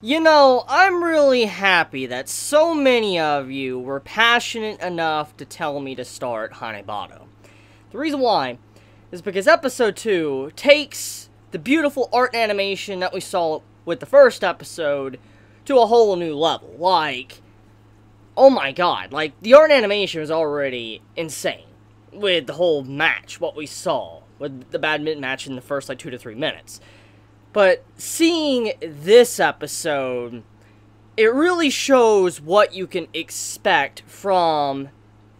You know, I'm really happy that so many of you were passionate enough to tell me to start Hanebado. The reason why is because episode 2 takes the beautiful art and animation that we saw with the first episode to a whole new level. Like, oh my god, like, the art and animation was already insane with the whole match, what we saw with the badminton match in the first, like, 2 to 3 minutes. But seeing this episode, it really shows what you can expect from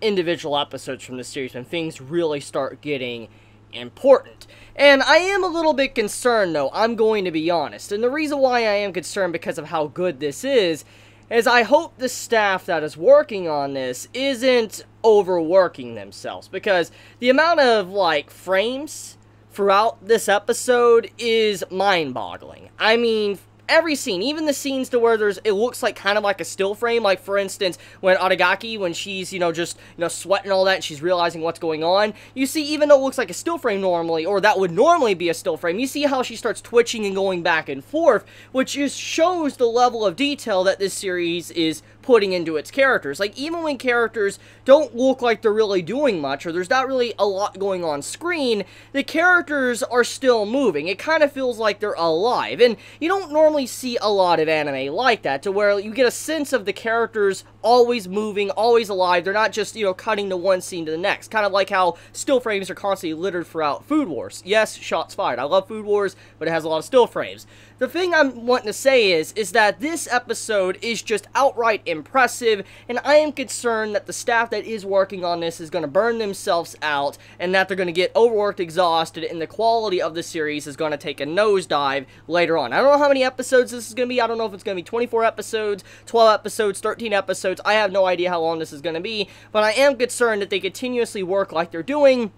individual episodes from the series when things really start getting important. And I am a little bit concerned, though, I'm going to be honest. And the reason why I am concerned because of how good this is I hope the staff that is working on this isn't overworking themselves. Because the amount of, like, frames throughout this episode is mind-boggling. I mean, every scene, even the scenes to where it looks like kind of like a still frame, like for instance, when Aragaki, when she's, just, sweating all that and she's realizing what's going on, you see, even though it looks like a still frame normally, or that would normally be a still frame, you see how she starts twitching and going back and forth, which just shows the level of detail that this series is putting into its characters. Like, even when characters don't look like they're really doing much, or there's not really a lot going on screen, the characters are still moving. It kind of feels like they're alive, and you don't normally see a lot of anime like that, to where you get a sense of the characters always moving, always alive. They're not just, cutting to one scene to the next. Kind of like how still frames are constantly littered throughout Food Wars. Yes, shots fired. I love Food Wars, but it has a lot of still frames. The thing I'm wanting to say is that this episode is just outright impressive, and I am concerned that the staff that is working on this is going to burn themselves out, and that they're going to get overworked, exhausted, and the quality of the series is going to take a nosedive later on. I don't know how many episodes this is going to be. I don't know if it's going to be 24 episodes, 12 episodes, 13 episodes. I have no idea how long this is going to be, but I am concerned that they continuously work like they're doing,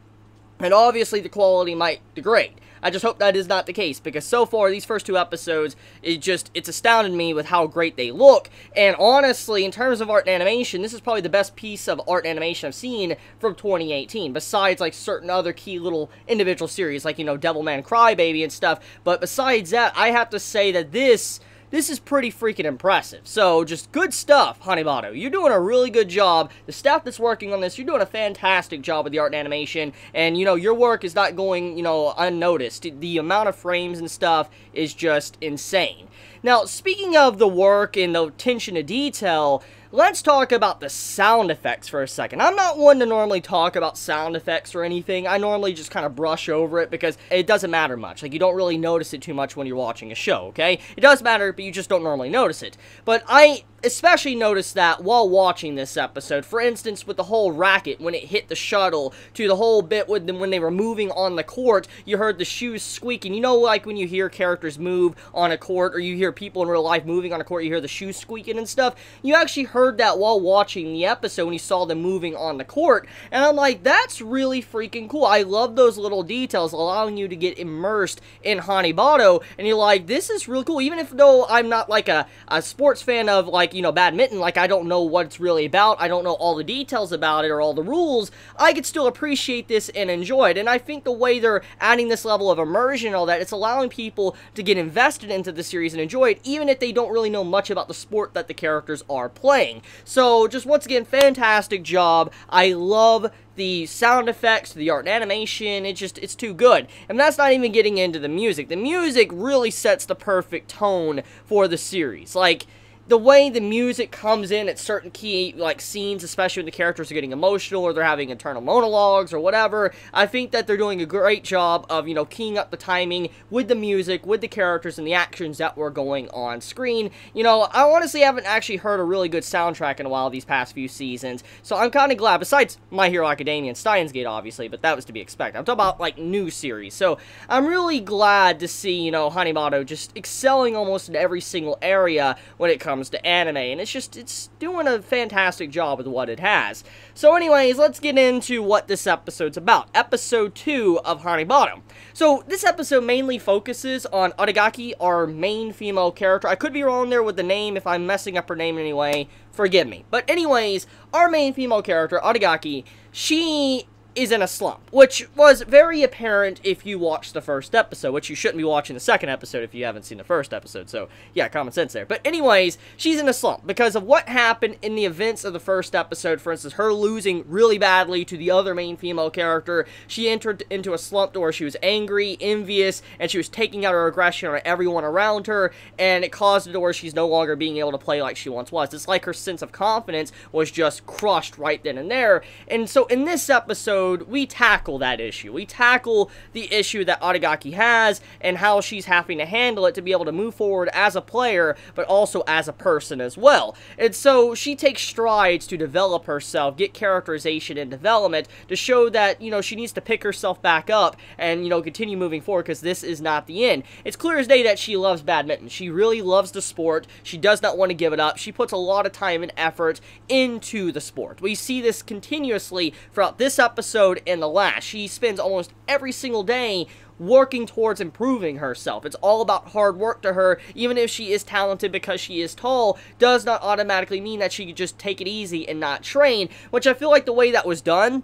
and obviously the quality might degrade. I just hope that is not the case, because so far, these first 2 episodes, it's astounded me with how great they look, and honestly, in terms of art and animation, this is probably the best piece of art and animation I've seen from 2018, besides, like, certain other key little individual series, like, Devilman Crybaby and stuff, but besides that, I have to say that this is pretty freaking impressive. So, just good stuff, Hanebado. You're doing a really good job. The staff that's working on this, you're doing a fantastic job with the art and animation. And, your work is not going, unnoticed. The amount of frames and stuff is just insane. Now, speaking of the work and the attention to detail, let's talk about the sound effects for a second. I'm not one to normally talk about sound effects or anything. I normally just kind of brush over it because it doesn't matter much. Like, you don't really notice it too much when you're watching a show, okay? It does matter, but you just don't normally notice it. But I especially noticed that while watching this episode. For instance, with the whole racket, when it hit the shuttle, to the whole bit with them when they were moving on the court, you heard the shoes squeaking. You know, like when you hear characters move on a court, or you hear people in real life moving on a court, you hear the shoes squeaking and stuff? You actually heard that while watching the episode when you saw them moving on the court, and I'm like, that's really freaking cool. I love those little details, allowing you to get immersed in Hanebado, and you're like, this is really cool. Even if, though I'm not like a sports fan of, like, badminton, like, I don't know what it's really about, I don't know all the details about it or all the rules, I could still appreciate this and enjoy it. And I think the way they're adding this level of immersion and all that, it's allowing people to get invested into the series and enjoy it, even if they don't really know much about the sport that the characters are playing. So, just once again, fantastic job. I love the sound effects, the art and animation, it's too good. And that's not even getting into the music. The music really sets the perfect tone for the series. Like, the way the music comes in at certain key, like, scenes, especially when the characters are getting emotional or they're having internal monologues or whatever, I think that they're doing a great job of, keying up the timing with the music, with the characters, and the actions that were going on screen. I honestly haven't actually heard a really good soundtrack in a while these past few seasons, so I'm kind of glad, besides My Hero Academia and Steins Gate, obviously, but that was to be expected. I'm talking about, like, new series, so I'm really glad to see, Hanebado just excelling almost in every single area when it comes to anime, and it's doing a fantastic job with what it has. So anyways, let's get into what this episode's about. Episode 2 of Hanebado. So this episode mainly focuses on Aragaki, our main female character. I could be wrong there with the name. If I'm messing up her name in any way, forgive me. But anyways, our main female character, Aragaki, she is in a slump, which was very apparent if you watched the first episode, which you shouldn't be watching the second episode if you haven't seen the first episode, so yeah, common sense there. But anyways, she's in a slump because of what happened in the events of the first episode. For instance, her losing really badly to the other main female character. She entered into a slump to where she was angry, envious, and she was taking out her aggression on everyone around her, and it caused it to where she's no longer being able to play like she once was. It's like her sense of confidence was just crushed right then and there. And so in this episode, we tackle that issue. We tackle the issue that Aragaki has and how she's having to handle it to be able to move forward as a player, but also as a person as well. And so she takes strides to develop herself, get characterization and development to show that, you know, she needs to pick herself back up and, you know, continue moving forward because this is not the end. It's clear as day that she loves badminton. She really loves the sport. She does not want to give it up. She puts a lot of time and effort into the sport. We see this continuously throughout this episode and the last. She spends almost every single day working towards improving herself. It's all about hard work to her. Even if she is talented because she is tall, does not automatically mean that she could just take it easy and not train, which I feel like the way that was done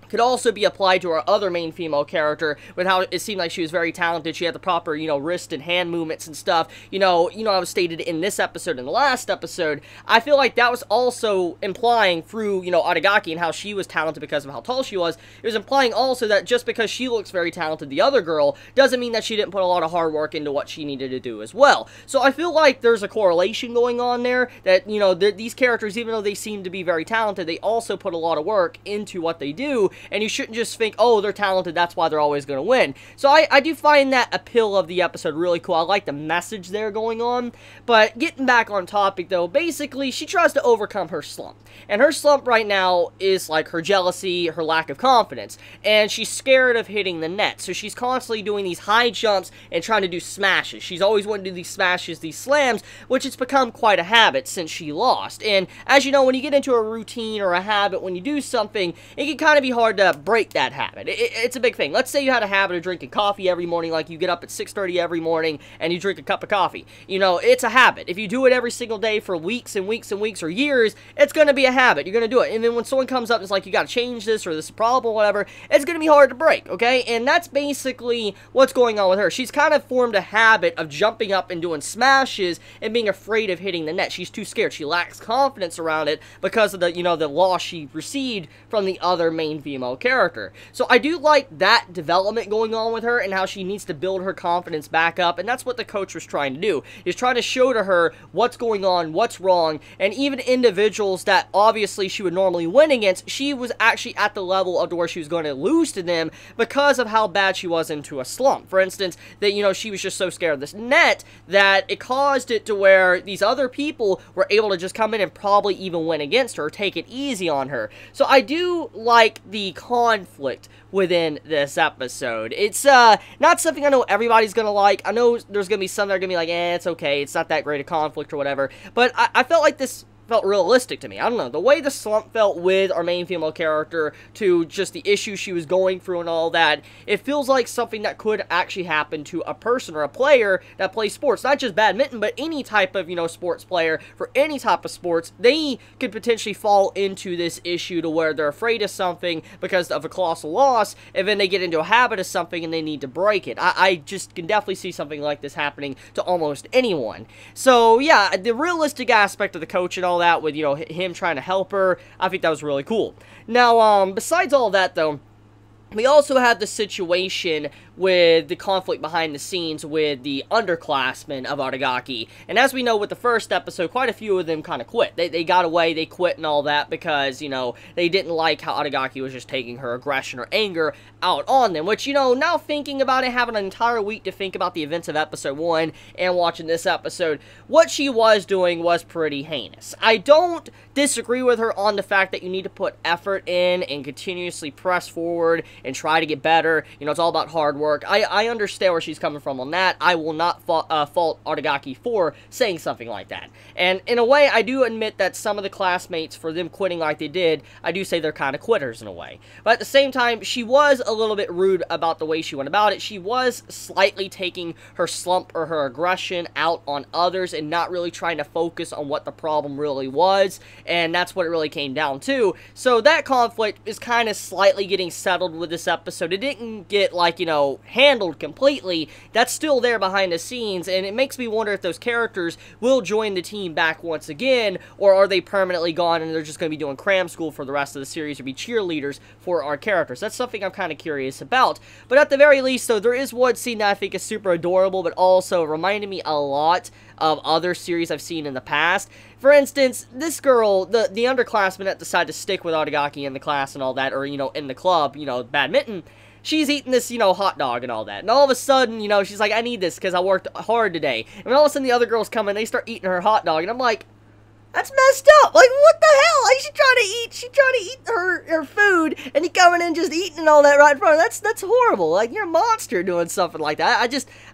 could also be applied to our other main female character, with how it seemed like she was very talented. She had the proper, you know, wrist and hand movements and stuff. You know, I was stated in this episode and the last episode. I feel like that was also implying through, you know, Aragaki and how she was talented because of how tall she was. It was implying also that just because she looks very talented, the other girl, doesn't mean that she didn't put a lot of hard work into what she needed to do as well. So I feel like there's a correlation going on there that, you know, these characters, even though they seem to be very talented, they also put a lot of work into what they do. And you shouldn't just think, oh, they're talented, that's why they're always going to win. So I do find that appeal of the episode really cool. I like the message there going on. But getting back on topic, though, basically, she tries to overcome her slump. And her slump right now is like her jealousy, her lack of confidence. And she's scared of hitting the net. So she's constantly doing these high jumps and trying to do smashes. She's always wanting to do these smashes, these slams, which has become quite a habit since she lost. And as you know, when you get into a routine or a habit, when you do something, it can kind of be hard to break that habit. It's a big thing. Let's say you had a habit of drinking coffee every morning, like you get up at 6:30 every morning and you drink a cup of coffee. You know, it's a habit. If you do it every single day for weeks and weeks and weeks or years, it's going to be a habit. You're going to do it. And then when someone comes up and is like, you got to change this or this is a problem or whatever, it's going to be hard to break, okay? And that's basically what's going on with her. She's kind of formed a habit of jumping up and doing smashes and being afraid of hitting the net. She's too scared. She lacks confidence around it because of the, you know, the loss she received from the other main female character. So I do like that development going on with her and how she needs to build her confidence back up, and that's what the coach was trying to do. He's trying to show to her what's going on, what's wrong, and even individuals that obviously she would normally win against, she was actually at the level of where she was going to lose to them because of how bad she was into a slump. For instance, that, you know, she was just so scared of this net that it caused it to where these other people were able to just come in and probably even win against her, take it easy on her. So I do like the conflict within this episode. It's not something I know everybody's gonna like. I know there's gonna be some that are gonna be like, it's okay, it's not that great a conflict or whatever, but I felt like this felt realistic to me. I don't know, the way the slump felt with our main female character to just the issues she was going through and all that, it feels like something that could actually happen to a person or a player that plays sports. Not just badminton, but any type of, you know, sports player for any type of sports. They could potentially fall into this issue to where they're afraid of something because of a colossal loss, and then they get into a habit of something and they need to break it. I just can definitely see something like this happening to almost anyone. So yeah, the realistic aspect of the coach and all that with, you know, him trying to help her, I think that was really cool. Now, besides all that, though, we also have the situation with the conflict behind the scenes with the underclassmen of Aragaki. And as we know with the first episode, quite a few of them kind of quit. They got away, they quit and all that because, you know, they didn't like how Aragaki was just taking her aggression or anger out on them. Which, you know, now thinking about it, having an entire week to think about the events of episode 1 and watching this episode, what she was doing was pretty heinous. I don't disagree with her on the fact that you need to put effort in and continuously press forward and try to get better. You know, it's all about hard work. I understand where she's coming from on that. I will not fault Aragaki for saying something like that. And in a way, I do admit that some of the classmates, for them quitting like they did, I do say they're kind of quitters in a way. But at the same time, she was a little bit rude about the way she went about it. She was slightly taking her slump or her aggression out on others and not really trying to focus on what the problem really was. And that's what it really came down to. So that conflict is kind of slightly getting settled with this episode. It didn't get, like, you know, handled completely. That's still there behind the scenes, and it makes me wonder if those characters will join the team back once again, or are they permanently gone and they're just going to be doing cram school for the rest of the series or be cheerleaders for our characters. That's something I'm kind of curious about. But at the very least, though, there is one scene that I think is super adorable, but also reminded me a lot of other series I've seen in the past. For instance, this girl, the underclassman that decided to stick with Aragaki in the class and all that, or, you know, in the club, you know, badminton, she's eating this, you know, hot dog and all that. And all of a sudden, you know, she's like, I need this because I worked hard today. And all of a sudden, the other girls come in, they start eating her hot dog. And I'm like, that's messed up. Like, what the hell? Like, she's trying to eat her food, and you coming in just eating and all that right in front of her. That's horrible. Like, you're a monster doing something like that.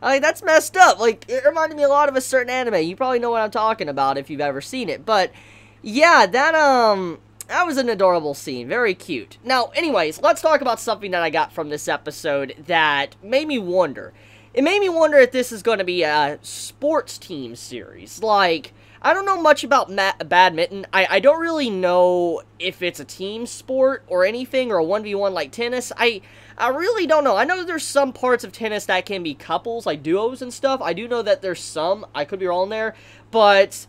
I that's messed up. Like, it reminded me a lot of a certain anime. You probably know what I'm talking about if you've ever seen it. But, yeah, that was an adorable scene. Very cute. Now, anyways, let's talk about something that I got from this episode that made me wonder. It made me wonder if this is going to be a sports team series. Like, I don't know much about badminton. I don't really know if it's a team sport or anything, or a 1v1 like tennis. I really don't know. I know there's some parts of tennis that can be couples, like duos and stuff. I do know that there's some. I could be wrong there. But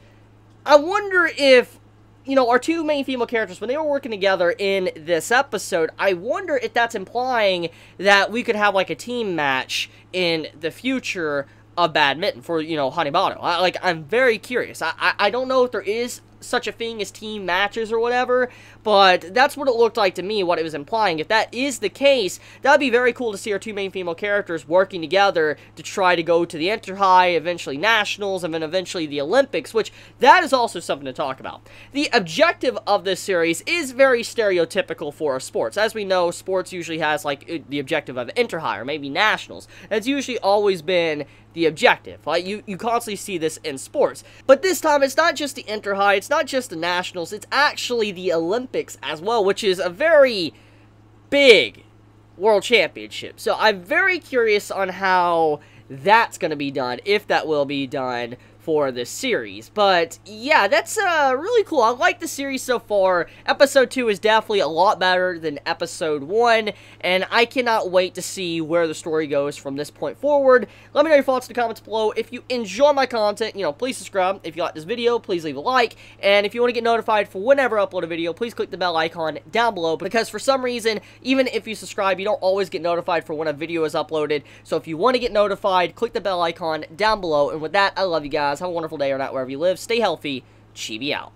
I wonder if, you know, our two main female characters, when they were working together in this episode, I wonder if that's implying that we could have, like, a team match in the future of badminton for, you know, Hanebado. I'm very curious. I don't know if there is such a thing as team matches or whatever, but that's what it looked like to me, what it was implying. If that is the case, that would be very cool to see our two main female characters working together to try to go to the Inter-High, eventually Nationals, and then eventually the Olympics, which that is also something to talk about. The objective of this series is very stereotypical for sports. As we know, sports usually has, like, the objective of Inter-High or maybe Nationals. It's usually always been the objective. Like, you constantly see this in sports. But this time, it's not just the Inter-High, it's not just the Nationals, it's actually the Olympics as well, which is a very big World Championship. So I'm very curious on how that's going to be done, if that will be done for this series. But yeah, that's really cool. I like the series so far. Episode 2 is definitely a lot better than Episode 1, and I cannot wait to see where the story goes from this point forward. Let me know your thoughts in the comments below. If you enjoy my content, you know, please subscribe. If you like this video, please leave a like, and if you want to get notified for whenever I upload a video, please click the bell icon down below, because for some reason, even if you subscribe, you don't always get notified for when a video is uploaded. So if you want to get notified, click the bell icon down below, and with that, I love you guys. Have a wonderful day or night wherever you live. Stay healthy. Chibi out.